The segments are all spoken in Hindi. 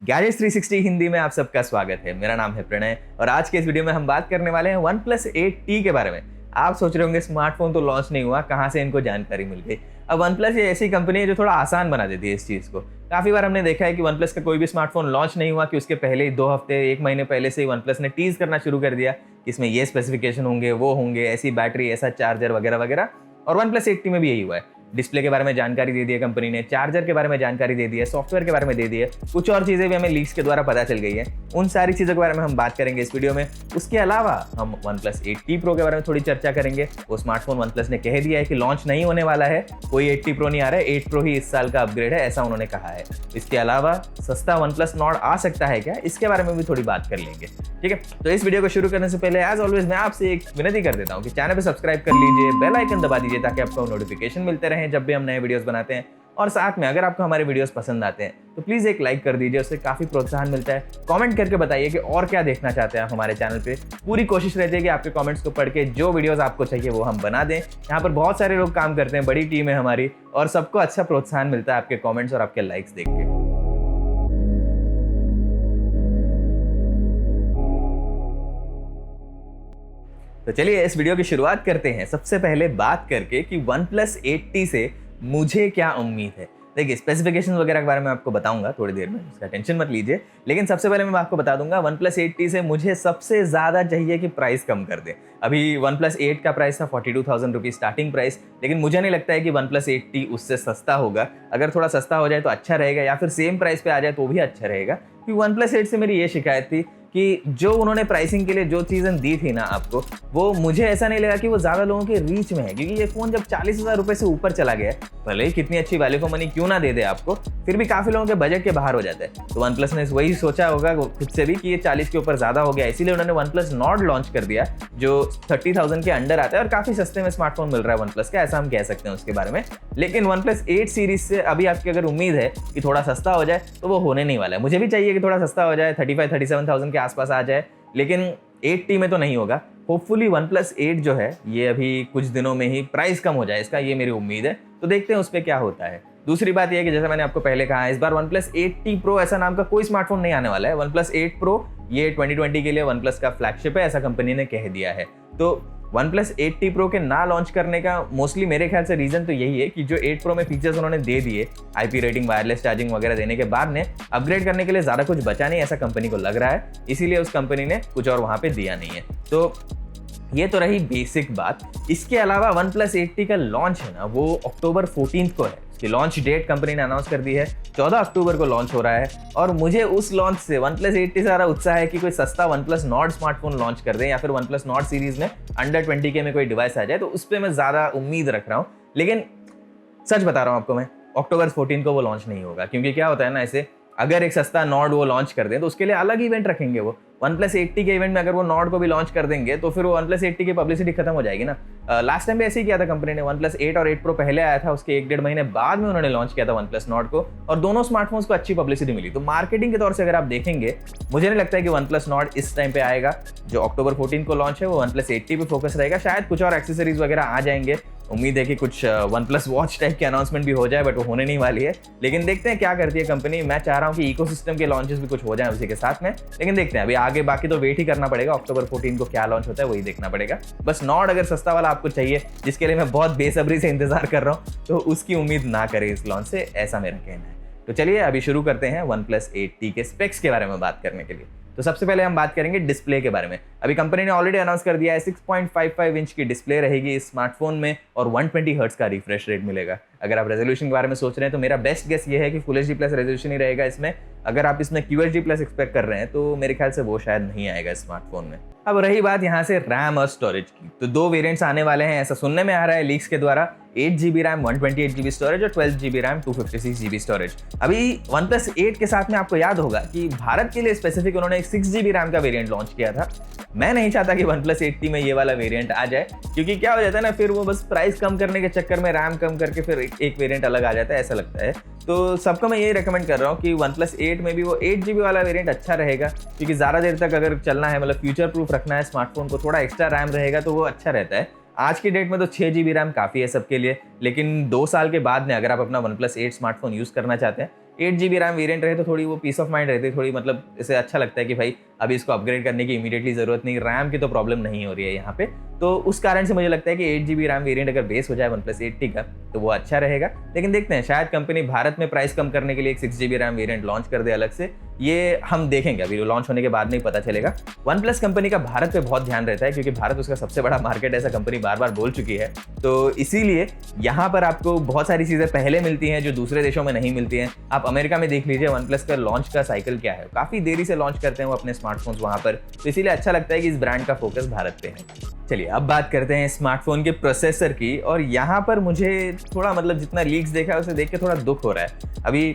गैजेट्स 360 हिंदी में आप सबका स्वागत है। मेरा नाम है प्रणय और आज के इस वीडियो में हम बात करने वाले हैं OnePlus 8T के बारे में। आप सोच रहे होंगे स्मार्टफोन तो लॉन्च नहीं हुआ, कहाँ से इनको जानकारी मिल गई। अब OnePlus ये ऐसी कंपनी है जो थोड़ा आसान बना देती है इस चीज़ को। काफ़ी बार हमने देखा है कि OnePlus का कोई भी स्मार्टफोन लॉन्च नहीं हुआ कि उसके पहले ही 2 हफ्ते 1 महीने पहले से ही OnePlus ने टीज़ करना शुरू कर दिया कि इसमें ये स्पेसिफिकेशन होंगे, वो होंगे, ऐसी बैटरी, ऐसा चार्जर वगैरह वगैरह। और OnePlus 8T में भी यही हुआ है। डिस्प्ले के बारे में जानकारी दे दी है कंपनी ने, चार्जर के बारे में जानकारी दे दी है, सॉफ्टवेयर के बारे में दे दी है, कुछ और चीज़ें भी हमें लीक्स के द्वारा पता चल गई है। उन सारी चीज़ों के बारे में हम बात करेंगे इस वीडियो में। उसके अलावा हम OnePlus 8T Pro के बारे में थोड़ी चर्चा करेंगे। वो स्मार्टफोन OnePlus ने कह दिया है कि लॉन्च नहीं होने वाला है, कोई 8T Pro नहीं आ रहा है, 8 Pro ही इस साल का अपग्रेड है, ऐसा उन्होंने कहा है। इसके अलावा सस्ता OnePlus Nord आ सकता है क्या, इसके बारे में भी थोड़ी बात कर लेंगे। ठीक है, तो इस वीडियो को शुरू करने से पहले एज ऑलवेज मैं आपसे एक विनती कर देता हूँ कि चैनल पे सब्सक्राइब कर लीजिए, बेल आइकन दबा दीजिए ताकि आपको नोटिफिकेशन मिलते रहे जब भी हम नए वीडियोस बनाते हैं। और साथ में अगर आपको हमारे वीडियोस पसंद आते हैं तो प्लीज़ एक लाइक कर दीजिए, उससे काफ़ी प्रोत्साहन मिलता है। कमेंट करके बताइए कि और क्या देखना चाहते हैं आप हमारे चैनल पे। पूरी कोशिश रहती है कि आपके कमेंट्स को पढ़ के जो वीडियोस आपको चाहिए वो हम बना दें। यहाँ पर बहुत सारे लोग काम करते हैं, बड़ी टीम है हमारी और सबको अच्छा प्रोत्साहन मिलता है आपके कॉमेंट्स और आपके लाइक्स देख के। तो चलिए इस वीडियो की शुरुआत करते हैं सबसे पहले बात करके कि OnePlus 8T से मुझे क्या उम्मीद है। देखिए स्पेसिफिकेशन वगैरह के बारे में आपको बताऊंगा थोड़ी देर में, उसका टेंशन मत लीजिए। लेकिन सबसे पहले मैं आपको बता दूंगा OnePlus 8T से मुझे सबसे ज़्यादा चाहिए कि प्राइस कम कर दे। अभी OnePlus 8 का प्राइस था 42,000 रुपीज़ स्टार्टिंग प्राइस, लेकिन मुझे नहीं लगता है कि OnePlus 8T उससे सस्ता होगा। अगर थोड़ा सस्ता हो जाए तो अच्छा रहेगा, या फिर सेम प्राइस पे आ जाए तो भी अच्छा रहेगा। क्योंकि OnePlus 8 से मेरी ये शिकायत थी कि जो उन्होंने प्राइसिंग के लिए जो चीज़ें दी थी ना आपको, वो मुझे ऐसा नहीं लगा कि वो ज़्यादा लोगों के रीच में है। क्योंकि ये फ़ोन जब 40,000 रुपये से ऊपर चला गया है, भले ही कितनी अच्छी वैल्यू फॉर मनी क्यों ना दे दे आपको, फिर भी काफ़ी लोगों के बजट के बाहर हो जाता है। तो OnePlus ने वही सोचा होगा खुद से भी कि ये 40 के ऊपर ज़्यादा हो गया, इसीलिए उन्होंने OnePlus Nord लॉन्च कर दिया जो 30,000 के अंडर आता है और काफ़ी सस्ते में स्मार्टफोन मिल रहा है OnePlus का, ऐसा हम कह सकते हैं उसके बारे में। लेकिन OnePlus 8 सीरीज से अभी आपकी अगर उम्मीद है कि थोड़ा सस्ता हो जाए तो वो होने नहीं वाला है। मुझे भी चाहिए कि थोड़ा सस्ता हो जाए, 35-37,000 के आसपास आ जाए, लेकिन 8T में तो नहीं होगा। होपफुली OnePlus 8 जो है ये अभी कुछ दिनों में ही प्राइस कम हो जाए इसका, ये मेरी उम्मीद है। तो देखते हैं उस पर क्या होता है। दूसरी बात यह है कि जैसा मैंने आपको पहले कहा, इस बार OnePlus 8T Pro ऐसा नाम का कोई स्मार्टफोन नहीं आने वाला है। OnePlus 8 Pro ये 2020 के लिए OnePlus का फ्लैगशिप है, ऐसा कंपनी ने कह दिया है। तो OnePlus 8T Pro के ना लॉन्च करने का मोस्टली मेरे ख्याल से रीजन तो यही है कि जो 8 Pro में फीचर्स उन्होंने दे दिए, IP रेटिंग, वायरलेस चार्जिंग वगैरह देने के बाद ने अपग्रेड करने के लिए ज़्यादा कुछ बचा नहीं, ऐसा कंपनी को लग रहा है। इसीलिए उस कंपनी ने कुछ और वहाँ पे दिया नहीं है। तो ये तो रही बेसिक बात। इसके अलावा OnePlus 8T का लॉन्च है ना, वो अक्टूबर 14 को है। कि लॉन्च डेट कंपनी ने अनाउंस कर दी है, 14 अक्टूबर को लॉन्च हो रहा है। और मुझे उस लॉन्च से OnePlus 8T से ज़्यादा उत्साह है कि कोई सस्ता OnePlus Nord स्मार्टफोन लॉन्च कर दें, या फिर OnePlus Nord सीरीज में अंडर 20K में कोई डिवाइस आ जाए, तो उस पर मैं ज़्यादा उम्मीद रख रहा हूँ। लेकिन सच बता रहा हूँ आपको मैं, अक्टूबर 14 को वो लॉन्च नहीं होगा। क्योंकि क्या होता है ना, ऐसे अगर एक सस्ता Nord वो लॉन्च कर दें तो उसके लिए अलग इवेंट रखेंगे। वो OnePlus 8T के इवेंट में अगर वो Nord को भी लॉन्च कर देंगे तो फिर वो OnePlus 8T की पब्लिसिटी खत्म हो जाएगी ना। लास्ट टाइम भी ऐसे ही किया था कंपनी ने। OnePlus 8 और 8 Pro पहले आया था, उसके 1-1.5 महीने बाद में उन्होंने लॉन्च किया था OnePlus Nord को, और दोनों स्मार्टफोन्स को अच्छी पब्लिसिटी मिली। तो मार्केटिंग के तौर से अगर आप देखेंगे, मुझे नहीं लगता है कि OnePlus Nord इस टाइम पे आएगा। जो अक्टूबर 14 को लॉन्च है वो OnePlus 8T पे फोकस रहेगा। शायद कुछ और एक्सेसरीज वगैरह आ जाएंगे। उम्मीद है कि कुछ OnePlus वॉच टाइप के अनाउंसमेंट भी हो जाए, बट वो होने नहीं वाली है। लेकिन देखते हैं क्या करती है कंपनी। मैं चाह रहा हूँ कि इकोसिस्टम के लॉन्चेस भी कुछ हो जाए उसी के साथ में, लेकिन देखते हैं अभी आगे। बाकी तो वेट ही करना पड़ेगा, अक्टूबर 14 को क्या लॉन्च होता है वही देखना पड़ेगा। बस Nord अगर सस्ता वाला आपको चाहिए, जिसके लिए मैं बहुत बेसब्री से इंतजार कर रहा हूँ, तो उसकी उम्मीद ना करें इस लॉन्च से, ऐसा मेरा कहना है। तो चलिए अभी शुरू करते हैं OnePlus 8T के स्पेक्स के बारे में बात करने के लिए। तो सबसे पहले हम बात करेंगे डिस्प्ले के बारे में। अभी कंपनी ने ऑलरेडी अनाउंस कर दिया है 6.55 इंच की डिस्प्ले रहेगी इस स्मार्टफोन में, और 120 हर्ट्ज का रिफ्रेश रेट मिलेगा। अगर आप रेजोल्यूशन के बारे में सोच रहे हैं तो मेरा बेस्ट गेस ये है कि फुल HD+ रेजोल्यूशन ही रहेगा इसमें। अगर आप इसमें QHD+ एक्सपेक्ट कर रहे हैं तो मेरे ख्याल से वो शायद नहीं आएगा इस स्मार्टफोन में। अब रही बात यहाँ से रैम और स्टोरेज की, तो 2 वेरिएंट्स आने वाले हैं, ऐसा सुनने में आ रहा है लीक्स के द्वारा। 8GB रैम 128GB स्टोरेज और 12GB रैम 256GB स्टोरेज। अभी OnePlus 8 के साथ में आपको याद होगा कि भारत के लिए स्पेसिफिक उन्होंने एक 6GB रैम का वेरिएंट लॉन्च किया था। मैं नहीं चाहता कि OnePlus 8T में ये वाला वेरिएंट आ जाए, क्योंकि क्या हो जाता है ना, फिर वो बस प्राइस कम करने के चक्कर में रैम कम करके फिर एक वेरिएंट अलग आ जाता है, ऐसा लगता है। तो सबको मैं यही रेकमेंड कर रहा हूँ कि OnePlus 8 में भी वो 8GB वाला वेरिएंट अच्छा रहेगा, क्योंकि ज़्यादा देर तक अगर चलना है, मतलब फ्यूचर प्रूफ रखना है स्मार्टफोन को, थोड़ा एक्स्ट्रा रैम रहेगा तो वो अच्छा रहता है। आज की डेट में तो 6GB रैम काफ़ी है सबके लिए, लेकिन 2 साल के बाद में अगर आप अपना OnePlus 8 स्मार्टफोन यूज़ करना चाहते हैं 8 GB रैम वेरिएंट रहे तो थोड़ी वो पीस ऑफ माइंड रहती है, थोड़ी मतलब इसे अच्छा लगता है कि भाई अभी इसको अपग्रेड करने की इमीडिएटली जरूरत नहीं, रैम की तो प्रॉब्लम नहीं हो रही है यहाँ पे। तो उस कारण से मुझे लगता है कि 8 GB रैम वेरिएंट अगर बेस हो जाए OnePlus 8T का तो वो अच्छा रहेगा। लेकिन देखते हैं, शायद कंपनी भारत में प्राइस कम करने के लिए एक 6 GB रैम वेरिएंट लॉन्च कर दे अलग से, ये हम देखेंगे, अभी लॉन्च होने के बाद नहीं पता चलेगा। OnePlus कंपनी का भारत पे बहुत ध्यान रहता है क्योंकि भारत उसका सबसे बड़ा मार्केट है, ऐसा कंपनी बार बार बोल चुकी है। तो इसीलिए यहाँ पर आपको बहुत सारी चीजें पहले मिलती हैं जो दूसरे देशों में नहीं मिलती हैं। आप अमेरिका में देख लीजिए OnePlus का लॉन्च का साइकिल क्या है, काफी देरी से लॉन्च करते हैं वो अपने स्मार्टफोन्स वहां पर, तो इसीलिए अच्छा लगता है कि इस ब्रांड का फोकस भारत पे है। चलिए अब बात करते हैं स्मार्टफोन के प्रोसेसर की, और यहाँ पर मुझे थोड़ा मतलब जितना लीक्स देखा है उसे देख के थोड़ा दुख हो रहा है। अभी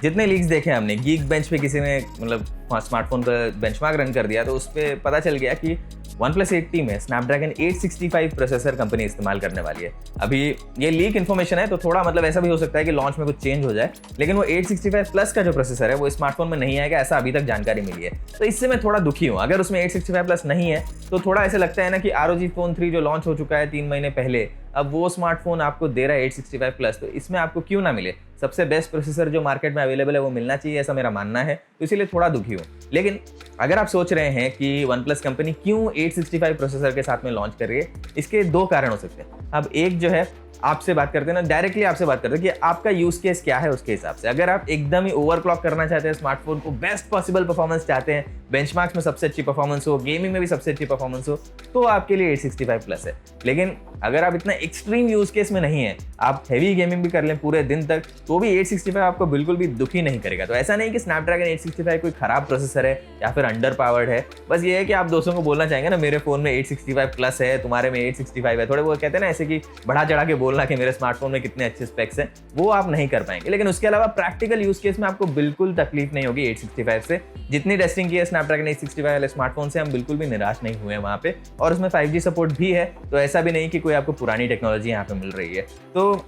जितने लीक्स देखे हमने, गीक बेंच पे किसी ने मतलब स्मार्टफोन पर बेंचमार्क रन कर दिया तो उस पर पता चल गया कि OnePlus 8T में स्नैपड्रैगन 865 प्रोसेसर कंपनी इस्तेमाल करने वाली है। अभी ये लीक इन्फॉर्मेशन है तो थोड़ा मतलब ऐसा भी हो सकता है कि लॉन्च में कुछ चेंज हो जाए, लेकिन वो 865 प्लस का जो प्रोसेसर है वो स्मार्टफोन में नहीं आएगा, ऐसा अभी तक जानकारी मिली है। तो इससे मैं थोड़ा दुखी हूँ। अगर उसमें 865 प्लस नहीं है तो थोड़ा ऐसा लगता है ना कि ROG Phone 3 जो लॉन्च हो चुका है 3 महीने पहले, अब वो स्मार्टफोन आपको दे रहा है 865 प्लस, तो इसमें आपको क्यों ना मिले? सबसे बेस्ट प्रोसेसर जो मार्केट में अवेलेबल है वो मिलना चाहिए, ऐसा मेरा मानना है, तो इसीलिए थोड़ा दुखी हूँ। लेकिन अगर आप सोच रहे हैं कि OnePlus कंपनी क्यों 865 प्रोसेसर के साथ में लॉन्च कर रही है, इसके दो कारण हो सकते हैं। अब एक जो है, आपसे बात करते हैं ना, डायरेक्टली आपसे बात करते हैं कि आपका यूज केस क्या है, उसके हिसाब से अगर आप एकदम ही ओवरक्लॉक करना चाहते हैं स्मार्टफोन को, बेस्ट पॉसिबल परफॉर्मेंस चाहते हैं, बेंचमार्क्स में सबसे अच्छी परफॉर्मेंस हो, गेमिंग में भी सबसे अच्छी परफॉर्मेंस हो, तो आपके लिए 865 प्लस है। लेकिन अगर आप इतना एक्सट्रीम यूज केस में नहीं है, आप हैवी गेमिंग भी कर लें पूरे दिन तक, तो भी 865 आपको बिल्कुल भी दुखी नहीं करेगा। तो ऐसा नहीं कि स्नैपड्रैगन 865 कोई खराब प्रोसेसर है या फिर अंडर पावर्ड है, बस ये है कि आप दोस्तों को बोलना चाहेंगे ना मेरे फोन में 865 प्लस है, तुम्हारे में 865 है, थोड़े वो कहते हैं ना ऐसे कि बढ़ा चढ़ा के बोलना कि मेरे स्मार्टफोन में कितने अच्छे स्पेक्स हैं, वो आप नहीं कर पाएंगे। लेकिन उसके अलावा प्रैक्टिकल यूज केस में आपको बिल्कुल तकलीफ नहीं होगी 865 से। जितनी टेस्टिंग की है स्नैपड्रैगन 865 वाले स्मार्टफोन से, हम बिल्कुल भी निराश नहीं हुए वहाँ पे, और उसमें 5G सपोर्ट भी है, तो ऐसा भी नहीं कि कोई आपको पुरानी टेक्नोलॉजी यहाँ पे मिल रही है। तो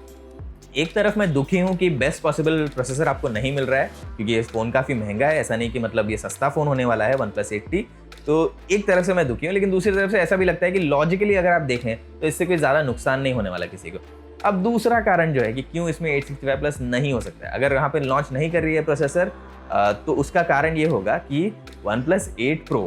एक तरफ मैं दुखी हूँ कि बेस्ट पॉसिबल प्रोसेसर आपको नहीं मिल रहा है क्योंकि ये फ़ोन काफ़ी महंगा है, ऐसा नहीं कि मतलब ये सस्ता फ़ोन होने वाला है OnePlus 8T, तो एक तरफ से मैं दुखी हूँ। लेकिन दूसरी तरफ से ऐसा भी लगता है कि लॉजिकली अगर आप देखें तो इससे कोई ज़्यादा नुकसान नहीं होने वाला किसी को। अब दूसरा कारण जो है कि क्यों इसमें 865 प्लस नहीं हो सकता है, अगर यहाँ पे लॉन्च नहीं कर रही है प्रोसेसर, तो उसका कारण ये होगा कि OnePlus 8 Pro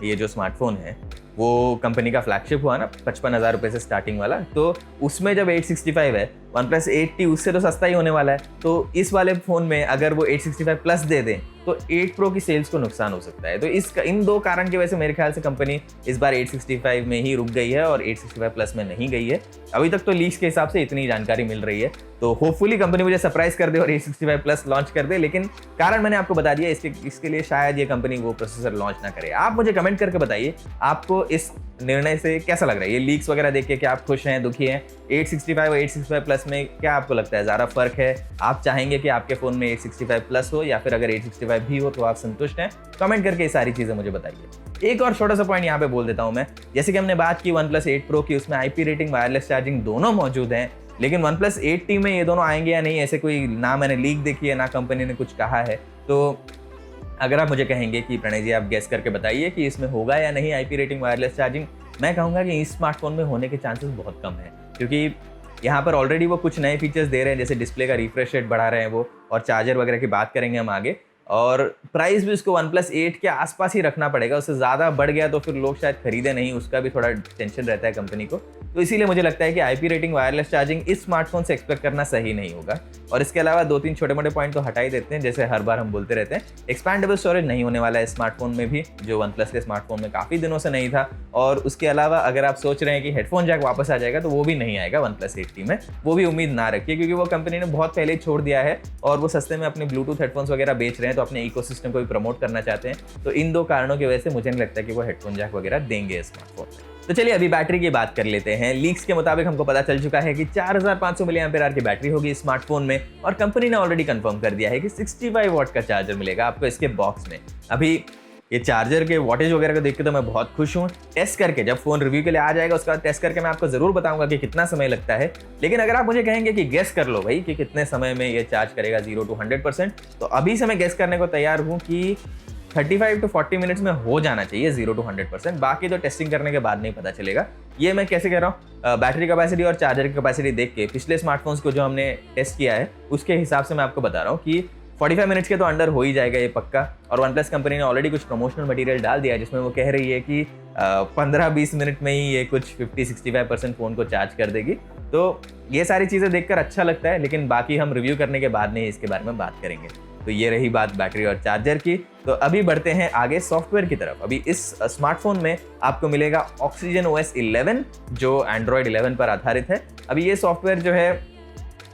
ये जो स्मार्टफोन है वो कंपनी का फ्लैगशिप हुआ ना 55,000 रुपये से स्टार्टिंग वाला, तो उसमें जब 865 है, OnePlus 8T उससे तो सस्ता ही होने वाला है, तो इस वाले फ़ोन में अगर वो 865 प्लस दे दें तो 8 Pro की सेल्स को नुकसान हो सकता है। तो इन दो कारण की वजह से मेरे ख्याल से कंपनी इस बार 865 में ही रुक गई है और 865 प्लस में नहीं गई है। अभी तक तो लीक्स के हिसाब से इतनी जानकारी मिल रही है, तो होपफुली कंपनी मुझे सरप्राइज कर दे और 865 प्लस लॉन्च कर दे। लेकिन कारण मैंने आपको बता दिया, इसके लिए शायद ये कंपनी वो प्रोसेसर लॉन्च ना करे। आप मुझे कमेंट करके बताइए आपको इस निर्णय से कैसा लग रहा है, ये लीक्स वगैरह देख के क्या आप खुश हैं, दुखी हैं? 865 और 865 प्लस में क्या आपको लगता है ज़्यादा फर्क है? आप चाहेंगे कि आपके फ़ोन में 865 प्लस हो या फिर अगर 865 भी हो तो आप संतुष्ट हैं? कमेंट करके ये सारी चीज़ें मुझे बताइए। एक और छोटा सा पॉइंट यहाँ पे बोल देता हूँ मैं, जैसे कि हमने बात की OnePlus 8 Pro की, उसमें IP रेटिंग, वायरलेस चार्जिंग दोनों मौजूद हैं, लेकिन OnePlus 8T में ये दोनों आएंगे या नहीं, ऐसे कोई ना मैंने लीक देखी है ना कंपनी ने कुछ कहा है। तो अगर आप मुझे कहेंगे कि प्रणय जी आप गेस करके बताइए कि इसमें होगा या नहीं IP रेटिंग, वायरलेस चार्जिंग, मैं कहूँगा कि इस स्मार्टफोन में होने के चांसेस बहुत कम है, क्योंकि यहाँ पर ऑलरेडी वो कुछ नए फीचर्स दे रहे हैं, जैसे डिस्प्ले का रिफ्रेश रेट बढ़ा रहे हैं वो, और चार्जर वगैरह की बात करेंगे हम आगे, और प्राइस भी उसको OnePlus 8 के आसपास ही रखना पड़ेगा, उससे ज़्यादा बढ़ गया तो फिर लोग शायद खरीदे नहीं, उसका भी थोड़ा टेंशन रहता है कंपनी को। तो इसीलिए मुझे लगता है कि IP रेटिंग, वायरलेस चार्जिंग इस स्मार्टफोन से एक्सपेक्ट करना सही नहीं होगा। और इसके अलावा 2-3 छोटे मोटे पॉइंट तो हटा ही देते हैं, जैसे हर बार हम बोलते रहते हैं, एक्सपैंडेबल स्टोरेज नहीं होने वाला है स्मार्टफोन में भी, जो OnePlus के स्मार्टफोन में काफ़ी दिनों से नहीं था। और उसके अलावा अगर आप सोच रहे हैं कि हेडफोन जैक वापस आ जाएगा, तो वो भी नहीं आएगा OnePlus 8T में, वो भी उम्मीद ना रखिए, क्योंकि वो कंपनी ने बहुत पहले ही छोड़ दिया है और वो सस्ते में अपने ब्लूटूथ हेडफोन्स वगैरह बेच रहे हैं, तो अपने इकोसिस्टम को भी प्रमोट करना चाहते हैं। तो इन दो कारणों की वजह से मुझे नहीं लगता कि वो हेडफोन जैक वगैरह देंगे स्मार्टफोन में। तो चलिए अभी बैटरी की बात कर लेते हैं। लीक्स के मुताबिक हमको पता चल चुका है कि 4500 mAh की बैटरी होगी स्मार्टफोन में, और कंपनी ने ऑलरेडी कंफर्म कर दिया है कि 65 वॉट का चार्जर मिलेगा आपको इसके बॉक्स में। अभी ये चार्जर के वॉटेज वगैरह को देख के तो मैं बहुत खुश हूँ। टेस्ट करके जब फोन रिव्यू के लिए आ जाएगा उसका टेस्ट करके मैं आपको जरूर बताऊंगा कि कितना समय लगता है। लेकिन अगर आप मुझे कहेंगे कि गेस कर लो भाई कि कितने समय में ये चार्ज करेगा 0 to 100%, तो अभी से मैं गेस करने को तैयार हूँ कि 35 to 40 मिनट्स में हो जाना चाहिए 0 to 100%। बाकी तो टेस्टिंग करने के बाद नहीं पता चलेगा। ये मैं कैसे कह रहा हूँ, बैटरी कैपेसिटी और चार्जर की कैपेसिटी देख के पिछले स्मार्टफोन्स को जो हमने टेस्ट किया है उसके हिसाब से मैं आपको बता रहा हूँ कि 45 मिनट्स के तो अंडर हो ही जाएगा ये पक्का। और वन प्लस कंपनी ने ऑलरेडी कुछ प्रमोशनल मटेरियल डाल दिया है जिसमें वो कह रही है कि 15-20 मिनट में ही ये कुछ 50-65% फ़ोन को चार्ज कर देगी। तो ये सारी चीज़ें देखकर अच्छा लगता है, लेकिन बाकी हम रिव्यू करने के बाद नहीं इसके बारे में बात करेंगे। तो ये रही बात बैटरी और चार्जर की। तो अभी बढ़ते हैं आगे सॉफ्टवेयर की तरफ। अभी इस स्मार्टफोन में आपको मिलेगा ऑक्सीजन OS 11 जो एंड्रॉयड 11 पर आधारित है। अभी ये सॉफ्टवेयर जो है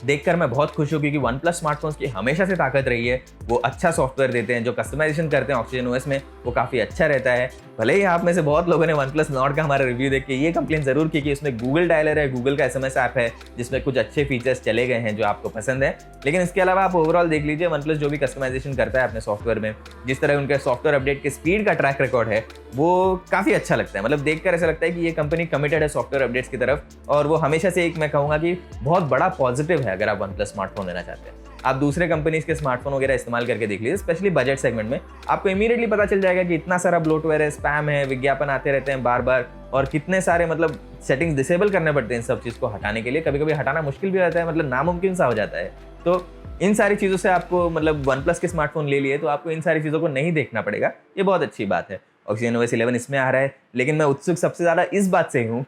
देखकर मैं बहुत खुश हूँ क्योंकि वन प्लस स्मार्टफोन्स की हमेशा से ताकत रही है, वो अच्छा सॉफ्टवेयर देते हैं, जो कस्टमाइजेशन करते हैं ऑक्सीजन OS में वो काफ़ी अच्छा रहता है। भले ही आप में से बहुत लोगों ने वन प्लस नॉट का हमारा रिव्यू देख के ये कंप्लेन जरूर की कि इसमें गूगल डायलर है, गूगल का SMS ऐप है जिसमें कुछ अच्छे फीचर्स चले गए हैं जो आपको पसंद है, लेकिन इसके अलावा आप ओवरऑल देख लीजिए वन प्लस जो भी कस्टमाइजेशन करता है अपने सॉफ्टवेयर में, जिस तरह उनके सॉफ्टवेयर अपडेट के स्पीड का ट्रैक रिकॉर्ड है वो काफ़ी अच्छा लगता है। मतलब देखकर ऐसा लगता है कि ये कंपनी कमिटेड है सॉफ्टवेयर अपडेट्स की तरफ, और वो हमेशा से एक मैं कहूँगा कि बहुत बड़ा पॉजिटिव है अगर आप वन प्लस स्मार्टफोन लेना चाहते हैं। आप दूसरे कंपनीज के स्मार्टफोन वगैरह इस्तेमाल करके देख लीजिए, स्पेशली बजट सेगमेंट में आपको इमीडिएटली पता चल जाएगा कि इतना सारा ब्लोटवेयर है, स्पैम है, विज्ञापन आते रहते हैं बार बार, और कितने सारे मतलब सेटिंग्स डिसेबल करने पड़ते हैं इन सब चीज़ को हटाने के लिए। कभी कभी हटाना मुश्किल भी रहता है, मतलब नामुमकिन सा हो जाता है। तो इन सारी चीज़ों से आपको मतलब वन प्लस के स्मार्टफोन ले लिए तो आपको इन सारी चीज़ों को नहीं देखना पड़ेगा, ये बहुत अच्छी बात है। ऑक्सीजन OS 11 इसमें आ रहा है, लेकिन मैं उत्सुक सबसे ज़्यादा इस बात से हूँ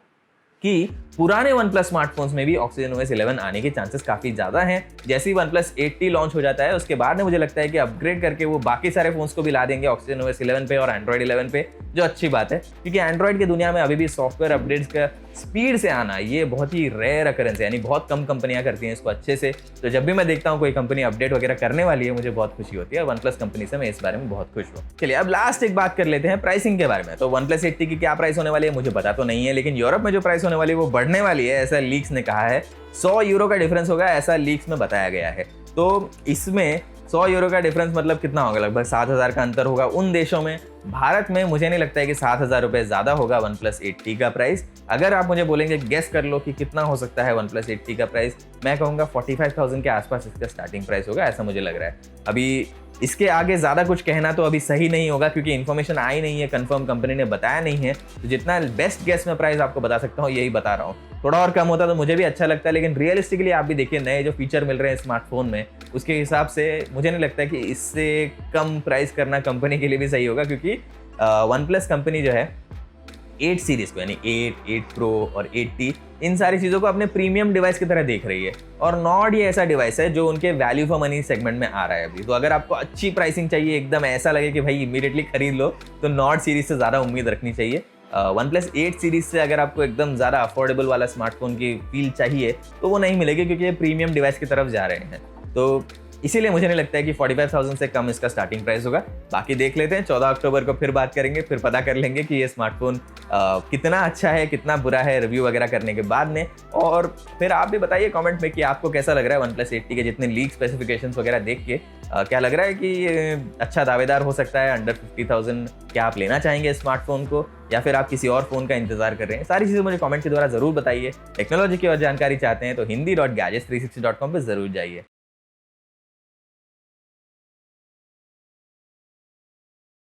कि पुराने वन प्लस स्मार्टफोन्स में भी ऑक्सीजन OS 11 आने के चांसेस काफ़ी ज़्यादा हैं। जैसे ही वन प्लस 8T लॉन्च हो जाता है उसके बाद में मुझे लगता है कि अपग्रेड करके वो बाकी सारे फोन्स को भी ला देंगे ऑक्सीजन OS 11 पे और एंड्रॉइड 11 पे, जो अच्छी बात है क्योंकि एंड्रॉइड की दुनिया में अभी भी सॉफ्टवेयर अपडेट्स का स्पीड से आना ये बहुत ही रेयर अकरेंस है, यानी बहुत कम कंपनियां करती हैं इसको अच्छे से। तो जब भी मैं देखता हूँ कोई कंपनी अपडेट वगैरह करने वाली है मुझे बहुत खुशी होती है, वन प्लस कंपनी से मैं इस बारे में बहुत खुश हूँ। चलिए अब लास्ट एक बात कर लेते हैं प्राइसिंग के बारे में। तो वन प्लस 8T की क्या प्राइस होने वाली है मुझे पता तो नहीं है, लेकिन यूरोप में जो प्राइस होने वाली है वो बढ़ने वाली है, ऐसा लीक्स ने कहा है। 100 यूरो का डिफरेंस होगा ऐसा लीक्स में बताया गया है। तो इसमें 100 यूरो का डिफरेंस मतलब कितना होगा, लगभग 7,000 का अंतर होगा उन देशों में। भारत में मुझे नहीं लगता है कि 7,000 रुपये ज़्यादा होगा वन प्लस 8T का प्राइस। अगर आप मुझे बोलेंगे गेस कर लो कि कितना हो सकता है वन प्लस 8T का प्राइस, मैं कहूँगा 45,000 के आसपास इसका स्टार्टिंग प्राइस होगा, ऐसा मुझे लग रहा है। अभी इसके आगे ज़्यादा कुछ कहना तो अभी सही नहीं होगा क्योंकि इन्फॉर्मेशन आई नहीं है, कंफर्म कंपनी ने बताया नहीं है। तो जितना बेस्ट गेस में प्राइस आपको बता सकता हूँ यही बता रहा हूँ। थोड़ा और कम होता तो मुझे भी अच्छा लगता है, लेकिन रियलिस्टिकली आप भी देखिए नए जो फीचर मिल रहे हैं स्मार्टफोन में उसके हिसाब से मुझे नहीं लगता कि इससे कम प्राइस करना कंपनी के लिए भी सही होगा, क्योंकि वन प्लस कंपनी जो है 8 सीरीज को यानी 8 प्रो और 8T इन सारी चीज़ों को अपने प्रीमियम डिवाइस की तरह देख रही है, और नॉट ये ऐसा डिवाइस है जो उनके वैल्यू फॉर मनी सेगमेंट में आ रहा है अभी। तो अगर आपको अच्छी प्राइसिंग चाहिए, एकदम ऐसा लगे कि भाई इमीडिएटली खरीद लो, तो नॉट सीरीज से ज़्यादा उम्मीद रखनी चाहिए। वन प्लस 8 सीरीज से अगर आपको एकदम ज़्यादा अफोर्डेबल वाला स्मार्टफोन की फील चाहिए तो वो नहीं मिलेगी क्योंकि ये प्रीमियम डिवाइस की तरफ जा रहे हैं। तो इसीलिए मुझे नहीं लगता है कि 45,000 से कम इसका स्टार्टिंग प्राइस होगा। बाकी देख लेते हैं, 14 अक्टूबर को फिर बात करेंगे, फिर पता कर लेंगे कि ये स्मार्टफोन कितना अच्छा है कितना बुरा है रिव्यू वगैरह करने के बाद में। और फिर आप भी बताइए कमेंट में कि आपको कैसा लग रहा है वन प्लस 8T के जितने लीक स्पेसिफिकेशंस वगैरह देख के क्या लग रहा है कि ये अच्छा दावेदार हो सकता है अंडर 50,000। क्या आप लेना चाहेंगे स्मार्टफोन को या फिर आप किसी और फोन का इंतजार कर रहे हैं? सारी चीज़ें मुझे कमेंट के द्वारा जरूर बताइए। टेक्नोलॉजी की और जानकारी चाहते हैं तो hindi.gadgets360.com पर जरूर जाइए।